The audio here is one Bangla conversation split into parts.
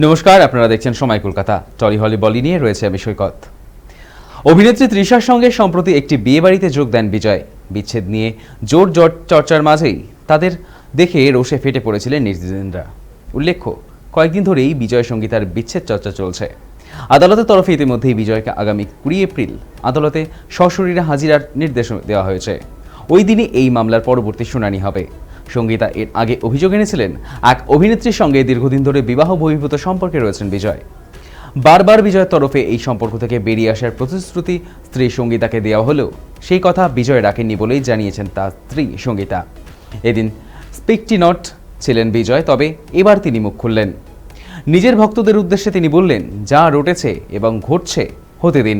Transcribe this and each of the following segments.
নমস্কার, আপনারা দেখছেন সময় কলকাতা। টলি হলি বলি নিয়ে রয়েছে আমি সৈকত। অভিনেত্রী তৃষার সঙ্গে সম্প্রতি একটি বিয়ে বাড়িতে যোগ দেন বিজয়। বিচ্ছেদ নিয়ে জোর চর্চার মাঝেই তাদের দেখে রোষে ফেটে পড়েছিলেন নেটিজেনরা। উল্লেখ্য, কয়েকদিন ধরেই বিজয় সঙ্গীতার বিচ্ছেদ চর্চা চলছে। আদালতের তরফে ইতিমধ্যেই বিজয়কে আগামী 20 এপ্রিল আদালতে সশরীরে হাজিরার নির্দেশ দেওয়া হয়েছে। ওই দিনই এই মামলার পরবর্তী শুনানি হবে। সঙ্গীতা এর আগে অভিযোগ এনেছিলেন, এক অভিনেত্রীর সঙ্গে দীর্ঘদিন ধরে বিবাহ বহির্ভূত সম্পর্কে রয়েছেন বিজয়। বারবার বিজয়ের তরফে এই সম্পর্ক থেকে বেরিয়ে আসার প্রতিশ্রুতি স্ত্রী সঙ্গীতাকে দেওয়া হলেও সেই কথা বিজয় রাখেননি বলেই জানিয়েছেন তার স্ত্রী সঙ্গীতা। এদিন স্পিকটি নট ছিলেন বিজয়, তবে এবার তিনি মুখ খুললেন। নিজের ভক্তদের উদ্দেশ্যে তিনি বললেন, যা রটেছে এবং ঘটছে হতে দিন,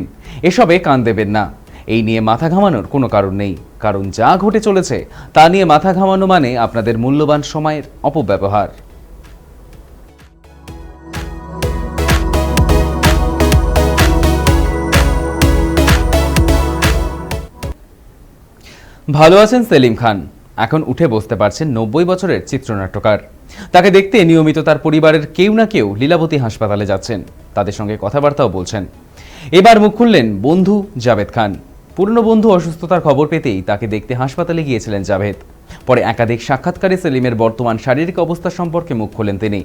এসবে কান দেবেন না। এই নিয়ে মাথা ঘামানোর কোনো কারণ নেই, কারণ যা ঘটে চলেছে তা নিয়ে মাথা ঘামানো মানে আপনাদের মূল্যবান সময়ের অপব্যবহার। ভালো আছেন সেলিম খান। এখন উঠে বসতে পারছেন 90 বছরের চিত্রনাট্যকার। তাকে দেখতে নিয়মিত তার পরিবারের কেউ না কেউ লীলাবতী হাসপাতালে যাচ্ছেন, তাদের সঙ্গে কথাবার্তাও বলছেন। এবার মুখ খুললেন বন্ধু জাভেদ খান। পুরনো বন্ধু অসুস্থতার খবর পেতেই তাকে দেখতে হাসপাতালে গিয়েছিলেন জাভেদ। পরে একাধিক সাক্ষাৎকারে সেলিমের বর্তমান শারীরিক অবস্থা সম্পর্কে মুখ খোলেন তিনি।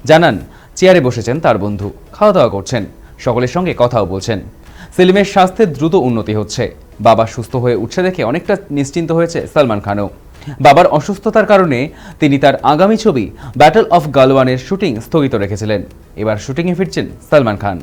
জানান, চেয়ারে বসেছেন তার বন্ধু, খাওয়া দাওয়া করছেন, সকলের সঙ্গে কথাও বলছেন। সেলিমের স্বাস্থ্যের দ্রুত উন্নতি হচ্ছে। বাবা সুস্থ হয়ে উঠছে দেখে অনেকটা নিশ্চিন্ত হয়েছে সালমান খানও। বাবার অসুস্থতার কারণে তিনি তার আগামী ছবি ব্যাটল অফ গালওয়ানের শুটিং স্থগিত রেখেছিলেন। এবার শুটিংয়ে ফিরছেন সালমান খান।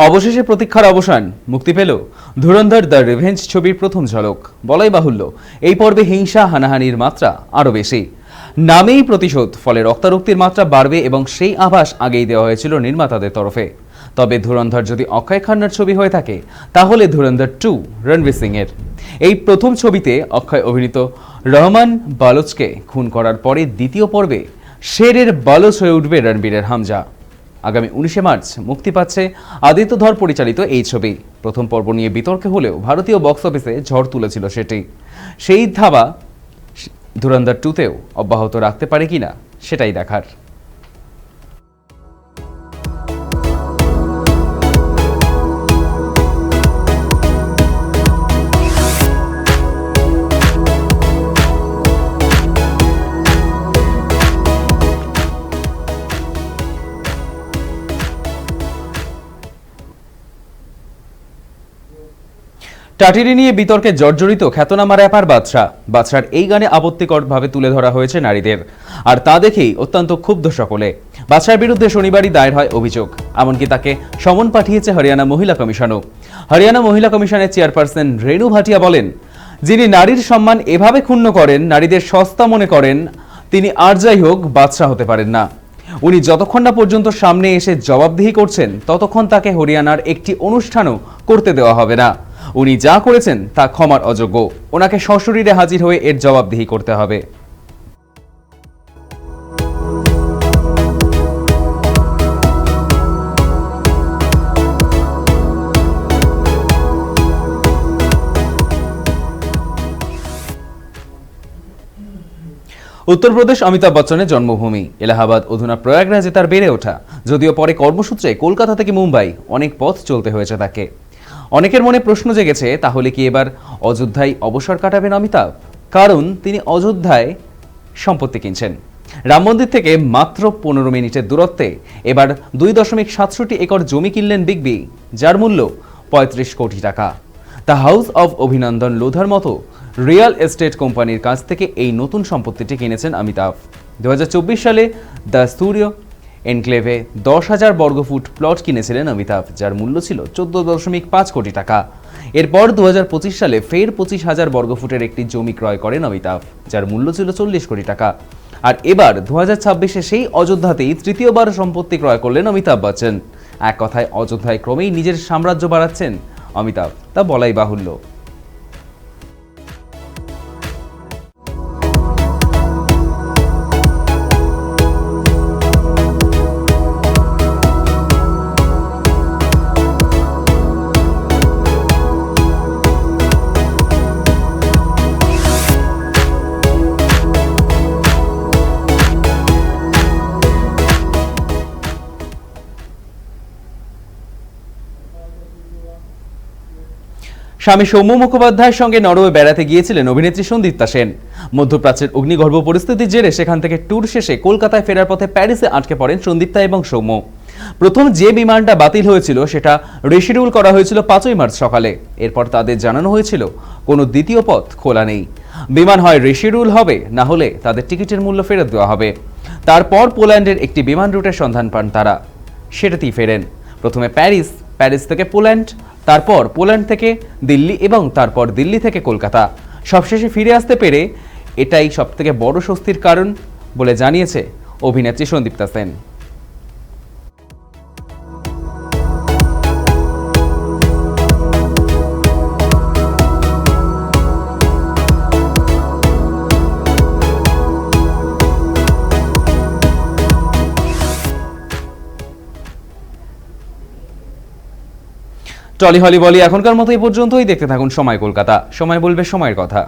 অবশেষে প্রতীক্ষার অবসান, মুক্তি পেল ধুরন্ধর দ্য রিভেঞ্জ ছবির প্রথম ঝলক। বলাই বাহুল্য, এই পর্বে হিংসা হানাহানির মাত্রা আরও বেশি। নামেই প্রতিশোধ, ফলে রক্তারক্তির মাত্রা বাড়বে এবং সেই আভাস আগেই দেওয়া হয়েছিল নির্মাতাদের তরফে। তবে ধুরন্ধর যদি অক্ষয় খান্নার ছবি হয়ে থাকে, তাহলে ধুরন্ধর 2 রণবীর সিং এর। এই প্রথম ছবিতে অক্ষয় অভিনীত রহমান বালোচকে খুন করার পরে দ্বিতীয় পর্বে শেরের বালোচ হয়ে উঠবে রণবীরের হামজা। আগামী 19 মার্চ মুক্তি পাচ্ছে আদিত্য ধর পরিচালিত এই ছবি। প্রথম পর্ব নিয়ে বিতর্কে হলেও ভারতীয় বক্স অফিসে ঝড় তুলেছিল সেটি। সেই ধাবা ধুরন্ধর 2তেও অব্যাহত রাখতে পারে কিনা সেটাই দেখার। টাটিরি নিয়ে বিতর্কে জর্জরিত খ্যাতনামা র্যাপার বাদশার এই গানে আপত্তিকরভাবে তুলে ধরা হয়েছে নারীদের, আর তা দেখেই অত্যন্ত ক্ষুব্ধ সকলে। বাদশার বিরুদ্ধে শনিবারই দায়ের হয় অভিযোগ, এমনকি তাকে সমন পাঠিয়েছে হরিয়ানা মহিলা কমিশনও। হরিয়ানা মহিলা কমিশনের চেয়ারপারসন রেণু ভাটিয়া বলেন, যিনি নারীর সম্মান এভাবে ক্ষুণ্ণ করেন, নারীদের সস্তা মনে করেন, তিনি আর যাই হোক বাদশা হতে পারেন না। উনি যতক্ষণ না পর্যন্ত সামনে এসে জবাবদিহি করছেন, ততক্ষণ তাকে হরিয়ানার একটি অনুষ্ঠানও করতে দেওয়া হবে না। উনি যা করেছেন তা ক্ষমার অযোগ্য। ওনাকে সশরীরে হাজির হয়ে এর জবাবদিহি করতে হবে। উত্তরপ্রদেশ অমিতাভ বচ্চনের জন্মভূমি। এলাহাবাদ অধুনা প্রয়াগরাজে তার বেড়ে ওঠা, যদিও পরে কর্মসূত্রে কলকাতা থেকে মুম্বাই অনেক পথ চলতে হয়েছে তাকে। অনেকের মনে প্রশ্ন জেগেছে, তাহলে কি এবার অযোধ্যায় অবসর কাটাবেন অমিতাভ? কারণ তিনি অযোধ্যায় সম্পত্তি কিনছেন। রাম মন্দির থেকে মাত্র 15 মিনিটের দূরত্বে এবার 2.67 একর জমি কিনলেন বিগ বি, যার মূল্য 35 কোটি টাকা। দ্য হাউস অব অভিনন্দন লোধার মতো রিয়েল এস্টেট কোম্পানির কাছ থেকে এই নতুন সম্পত্তিটি কিনেছেন অমিতাভ। 2024 সালে দ্য স্টুডিও এনক্লেভে 10,000 বর্গফুট প্লট কিনেছিলেন অমিতাভ, যার মূল্য ছিল 14.5 কোটি টাকা। এরপর 2025 সালে ফের 25,000 বর্গফুটের একটি জমি ক্রয় করেন অমিতাভ, যার মূল্য ছিল 40 কোটি টাকা। আর এবার 2026-এ সেই অযোধ্যাতেই তৃতীয়বার সম্পত্তি ক্রয় করলেন অমিতাভ বচ্চন। এক কথায় অযোধ্যায় ক্রমেই নিজের সাম্রাজ্য বাড়াচ্ছেন অমিতাভ, তা বলাই বাহুল্য। স্বামী সৌম্য মুখোপাধ্যায়ের সঙ্গে নরওয়ে বেড়াতে গিয়েছিলেন অভিনেত্রী সন্দীপ্তা সেন। মধ্যপ্রাচ্যের অগ্নিগর্ভ পরিস্থিতির জেরে সেখান থেকে ট্যুর শেষে কলকাতায় ফেরার পথে প্যারিসে আটকে পড়েন সন্দীপ্তা এবং সৌম্য। প্রথম যে বিমানটা বাতিল হয়েছিল সেটা রিশিডিউল করা হয়েছিল 5ই মার্চ সকালে। এরপর তাদের জানানো হয়েছিল কোনো দ্বিতীয় পথ খোলা নেই, বিমান হয় রিশিডিউল হবে, না হলে তাদের টিকিটের মূল্য ফেরত দেওয়া হবে। তারপর পোল্যান্ডের একটি বিমান রুটের সন্ধান পান তারা, সেটাতেই ফেরেন। প্রথমে প্যারিস থেকে পোল্যান্ড, তারপর পোল্যান্ড থেকে দিল্লি এবং তারপর দিল্লি থেকে কলকাতা। সবশেষে ফিরে আসতে পেরে এটাই সবথেকে বড় স্বস্তির কারণ বলে জানিয়েছে অভিনেত্রী সন্দীপ্তা সেন। টলি হলি বলি এখনকার মতো এই পর্যন্তই। দেখতে থাকুন সময় কলকাতা, সময় বলবে সময়ের কথা।